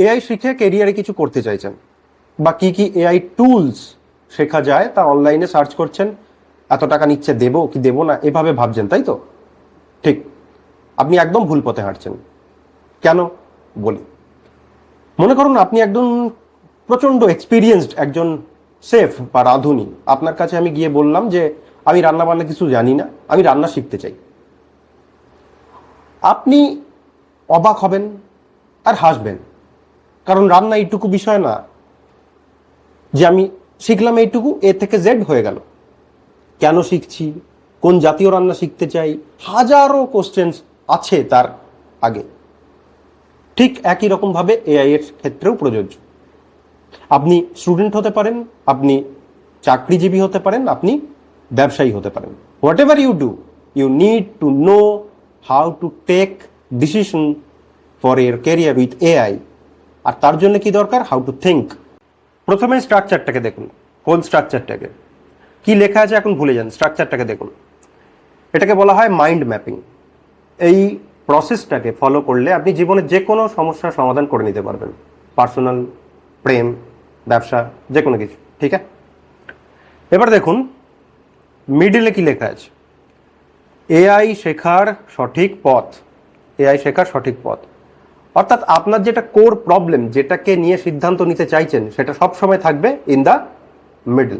AI শিখে কেরিয়ারে কিছু করতে চাইছেন, বা কি কি এআই টুলস শেখা যায় তা অনলাইনে সার্চ করছেন, এত টাকা নিচ্ছে দেবো কি দেবো না এভাবে ভাবছেন, তাই তো? ঠিক, আপনি একদম ভুল পথে হাঁটছেন। কেন বলি। মনে করুন আপনি একদম প্রচণ্ড এক্সপিরিয়েন্সড একজন শেফ বা রাঁধুনি, আপনার কাছে আমি গিয়ে বললাম যে আমি রান্না বান্না কিছু জানি না, আমি রান্না শিখতে চাই। আপনি অবাক হবেন আর হাসবেন, কারণ রান্না এইটুকু বিষয় না যে আমি শিখলাম এইটুকু, এ থেকে জেড হয়ে গেল। কেন শিখছি, কোন জাতীয় রান্না শিখতে চাই, হাজারো কোশ্চেন্স আছে তার আগে। ঠিক একই রকমভাবে এআই এর ক্ষেত্রেও প্রযোজ্য। আপনি স্টুডেন্ট হতে পারেন, আপনি চাকরিজীবী হতে পারেন, আপনি ব্যবসায়ী হতে পারেন। Whatever you do, you need to know how to take decision for your career with AI. আর তার জন্য কি দরকার? How to think. প্রথমে স্ট্রাকচারটাকে দেখুন, হোল স্ট্রাকচারটাকে কি লেখা আছে এখন ভুলে যান, স্ট্রাকচারটাকে দেখুন। এটাকে বলা হয় মাইন্ড ম্যাপিং। এই প্রসেসটাকে ফলো করলে আপনি জীবনে যে কোনো সমস্যার সমাধান করে নিতে পারবেন, পার্সোনাল, প্রেম, ব্যবসা, যে কোনো কিছু। ঠিক আছে, এবার দেখুন মিডিলে কি লেখা আছে। এআই শেখার সঠিক পথ। এআই শেখার সঠিক পথ অর্থাৎ আপনার যেটা কোর প্রবলেম, যেটাকে নিয়ে সিদ্ধান্ত নিতে চাইছেন, সেটা সবসময় থাকবে ইন দ্য মিডল।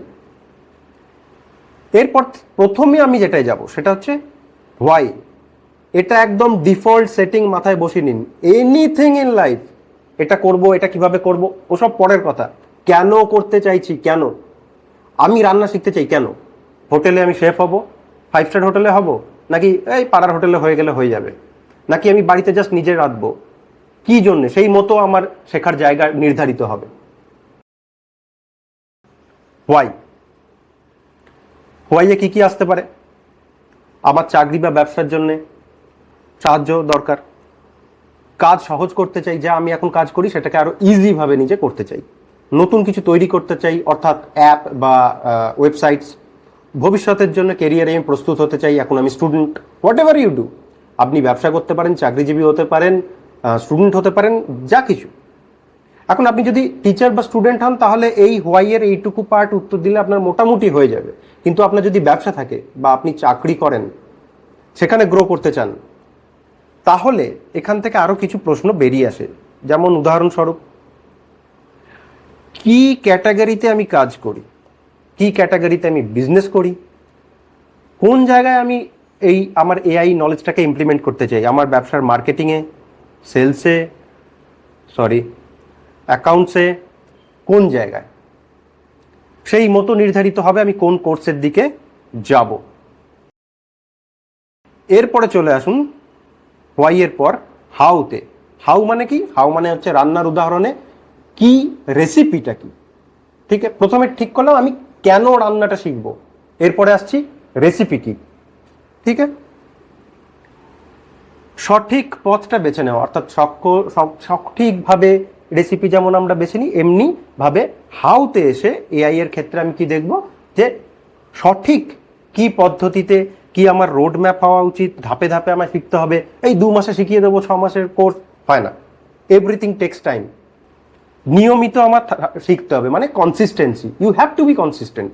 এরপর প্রথমে আমি যেটাই যাব সেটা হচ্ছে হোয়াই। এটা একদম ডিফল্ট সেটিং মাথায় বসিয়ে নিন। এনিথিং ইন লাইফ, এটা করব, এটা কিভাবে করব, ওসব পরের কথা। কেন করতে চাইছি, কেন আমি রান্না শিখতে চাই, কেন হোটেলে আমি শেফ হব, 5 স্টার হোটেলে হব, নাকি এই পাড়ার হোটেলে হয়ে গেলে হয়ে যাবে, নাকি আমি বাড়িতে জাস্ট নিজে রাঁধবো, কি জন্য, সেই মতো আমার শেখার জায়গা নির্ধারিত হবে। হোয়াই, হোয়াইয়ে কি কি আসতে পারে? আমার চাকরি বা ব্যবসার জন্য সাহায্য দরকার, কাজ সহজ করতে চাই, যা আমি এখন কাজ করি সেটাকে আরো ইজি ভাবে নিজে করতে চাই, নতুন কিছু তৈরি করতে চাই অর্থাৎ অ্যাপ বা ওয়েবসাইটস, ভবিষ্যতের জন্য ক্যারিয়ারে আমি প্রস্তুত হতে চাই, এখন আমি student. Whatever you do, আপনি ব্যবসা করতে পারেন, চাকরিজীবী হতে পারেন, স্টুডেন্ট হতে পারেন, যা কিছু। এখন আপনি যদি টিচার বা স্টুডেন্ট হন তাহলে এই হোয়াইয়ের এইটুকু পার্ট উত্তর দিলে আপনার মোটামুটি হয়ে যাবে। কিন্তু আপনার যদি ব্যবসা থাকে বা আপনি চাকরি করেন, সেখানে গ্রো করতে চান, তাহলে এখান থেকে আরো কিছু প্রশ্ন বেরিয়ে আসে। যেমন উদাহরণস্বরূপ, কি ক্যাটাগরিতে আমি কাজ করি, কি ক্যাটাগরিতে আমি বিজনেস করি, কোন জায়গায় আমি এই আমার এআই নলেজটাকে ইমপ্লিমেন্ট করতে চাই, আমার ব্যবসার মার্কেটিংয়ে, সেলসে, অ্যাকাউন্টসে, কোন জায়গায়, সেই মতো নির্ধারিত হবে আমি কোন কোর্সের দিকে যাব। এরপরে চলে আসুন হোয়াই এর পর হাউতে। হাউ মানে কি? হাউ মানে হচ্ছে রান্নার উদাহরণে কি রেসিপিটা কি। ঠিক আছে, প্রথমে ঠিক করলাম আমি কেন রান্নাটা শিখবো, এরপরে আসছি রেসিপি কি। ঠিক আছে, সঠিক পথটা বেছে নেওয়া অর্থাৎ সঠিকভাবে রেসিপি যেমন আমরা বেছে নিই, এমনি ভাবে হাউতে এসে এআই এর ক্ষেত্রে আমি কি দেখব, যে সঠিক কি পদ্ধতিতে, কি আমার রোড ম্যাপ হওয়া উচিত, ধাপে ধাপে আমার শিখতে হবে। এই 2 মাসে শিখিয়ে দেবো, 6 মাসের কোর্স হয় না। Everything takes time. নিয়মিত আমার শিখতে হবে, মানে consistency, you have to be consistent.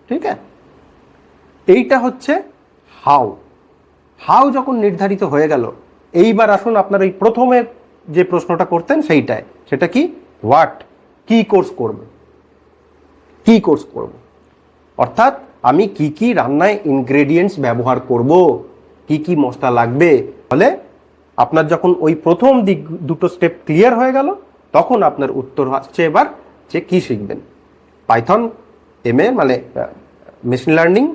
ঠিক আছে, এইটা হচ্ছে হাউ। হাউ যখন নির্ধারিত হয়ে গেল, এইবার আসুন আপনার এই প্রথমে যে প্রশ্নটা করতেন সেইটায়, সেটা কি? হোয়াট, কি কোর্স করব, কি কোর্স করব, অর্থাৎ আমি কি কি রান্নায় ইনগ্রেডিয়েন্টস ব্যবহার করব, কি কি মশলা লাগবে। ফলে আপনার যখন ওই প্রথম দিক দুটো স্টেপ ক্লিয়ার হয়ে গেল, তখন আপনার উত্তর আসছে এবার যে কি শিখবেন। পাইথন, এমএ মানে মেশিন লার্নিং,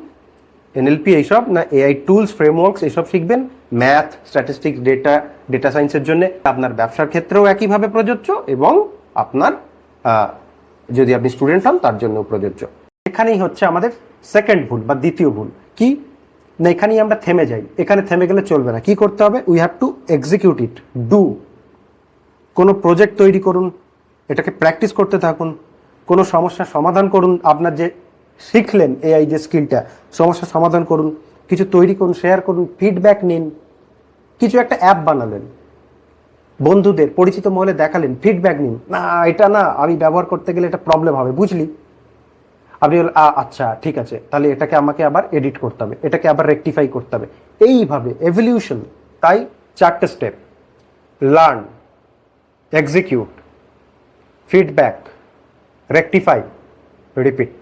এনএলপি এইসব, না এআই টুলস, ফ্রেমওয়ার্কস এইসব শিখবেন, ম্যাথ, স্ট্যাটিস্টিক্স, ডেটা সায়েন্সের জন্য। আপনার ব্যবসার ক্ষেত্রেও একইভাবে প্রযোজ্য, এবং আপনার যদি আপনি স্টুডেন্ট হন তার জন্যও প্রযোজ্য। এখানেই হচ্ছে আমাদের সেকেন্ড ভুল বা দ্বিতীয় ভুল। কি না, এখানেই আমরা থেমে যাই। এখানে থেমে গেলে চলবে না, কি করতে হবে? We have to execute it, do. কোনো প্রজেক্ট তৈরি করুন, এটাকে প্র্যাকটিস করতে থাকুন, কোনো সমস্যার সমাধান করুন, আপনার যে শিখলেন এআই যে স্কিলটা, সমস্যার সমাধান করুন, কিছু তৈরি করুন, শেয়ার করুন, ফিডব্যাক নিন, কিছু একটা অ্যাপ বানালেন, বন্ধুদের পরিচিত মহলে দেখালেন, ফিডব্যাক নিন, না এটা না আমি ব্যবহার করতে গেলে এটা প্রবলেম হবে, বুঝলি? আপনি আচ্ছা ঠিক আছে, তাহলে এটাকে আমাকে আবার এডিট করতে হবে, এটাকে আবার রেকটিফাই করতে হবে, এইভাবে এভলিউশন। তাই 4টে step: learn, execute, feedback, rectify, repeat.